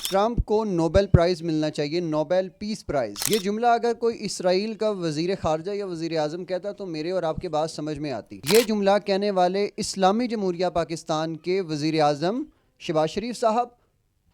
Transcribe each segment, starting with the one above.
Trump کو Nobel price ملنا چاہیے، نوبل پیس پرائز۔ یہ جملہ اگر کوئی اسرائیل کا وزیر خارجہ یا وزیر اعظم کہتا تو میرے اور آپ کے بات سمجھ میں آتی۔ یہ جملہ کہنے والے اسلامی جمہوریہ پاکستان کے وزیر اعظم شہباز شریف صاحب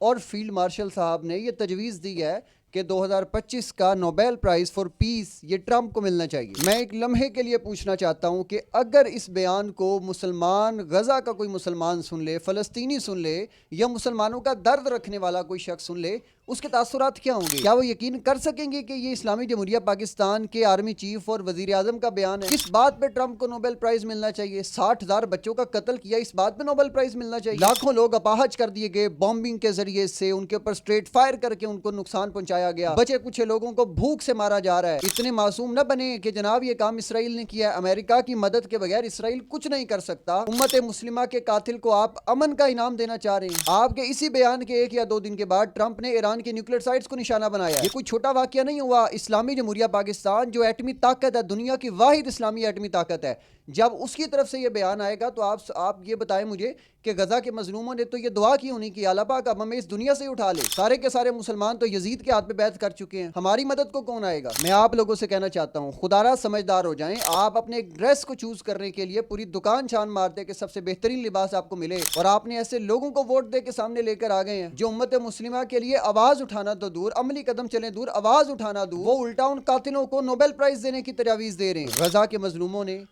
اور فیلڈ مارشل صاحب نے یہ تجویز دی ہے کہ 2025 کا نوبل پرائز فار پیس یہ ٹرمپ کو ملنا چاہیے۔ میں ایک لمحے کے لیے پوچھنا چاہتا ہوں کہ اگر اس بیان کو مسلمان، غزہ کا کوئی مسلمان سن لے، فلسطینی سن لے، یا مسلمانوں کا درد رکھنے والا کوئی شخص سن لے، اس کے تاثرات کیا ہوں گے؟ کیا وہ یقین کر سکیں گے کہ یہ اسلامی جمہوریہ پاکستان کے آرمی چیف اور وزیر اعظم کا بیان ہے؟ کس بات پہ ٹرمپ کو نوبل پرائز ملنا چاہیے؟ 60,000 بچوں کا قتل کیا، اس بات پہ نوبل پرائز ملنا چاہیے؟ لاکھوں لوگ اپاہج کر دیے گئے بومبنگ کے ذریعے سے، ان کے اوپر سٹریٹ فائر کر کے ان کو نقصان پہنچایا گیا، بچے کچھ لوگوں کو بھوک سے مارا جا رہا ہے۔ اتنے معصوم نہ بنے کہ جناب یہ کام اسرائیل نے کیا ہے۔ امریکہ کی مدد کے بغیر اسرائیل کچھ نہیں کر سکتا۔ امت مسلمہ کے قاتل کو آپ امن کا انعام دینا چاہ رہے ہیں۔ آپ کے اسی بیان کے 1 یا 2 دن کے بعد ٹرمپ نے ایران کے نیوکلیئر سائٹس کو نشانہ بنایا۔ یہ کوئی چھوٹا واقعہ نہیں ہوا۔ اسلامی جمہوریہ پاکستان جو ایٹمی طاقت ہے، دنیا کی واحد اسلامی ایٹمی طاقت ہے، جب اس کی طرف سے یہ بیان آئے گا تو آپ یہ بتائیں مجھے کہ غزہ کے مظلوموں نے تو یہ دعا کی ہونی کہ اللہ پاک اب ہمیں اس دنیا سے اٹھا لے۔ سارے کے سارے مسلمان تو یزید کے ہاتھ پہ بیعت کر چکے ہیں، ہماری مدد کو کون آئے گا؟ میں آپ لوگوں سے کہنا چاہتا ہوں، خدا را سمجھدار ہو جائیں۔ آپ اپنے ایک ڈریس کو چوز کرنے کے لیے پوری دکان چھان مارتے کہ سب سے بہترین لباس آپ کو ملے، اور آپ نے ایسے لوگوں کو ووٹ دے کے سامنے لے کر آ گئے ہیں جو امت مسلمہ کے لیے آواز اٹھانا تو دور، عملی قدم چلیں دور، آواز اٹھانا دور، وہ الٹا ان قاتلوں کو نوبل پرائز دینے کی تجاویز دے رہے ہیں۔ غزہ کے مظلوموں نے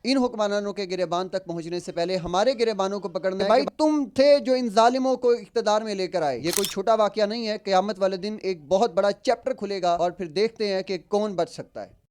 ان حکمرانوں کے گریبان تک پہنچنے سے پہلے ہمارے گریبانوں کو پکڑنا ہے۔ بھائی تم تھے جو ان ظالموں کو اقتدار میں لے کر آئے۔ یہ کوئی چھوٹا واقعہ نہیں ہے۔ قیامت والے دن ایک بہت بڑا چیپٹر کھلے گا اور پھر دیکھتے ہیں کہ کون بچ سکتا ہے۔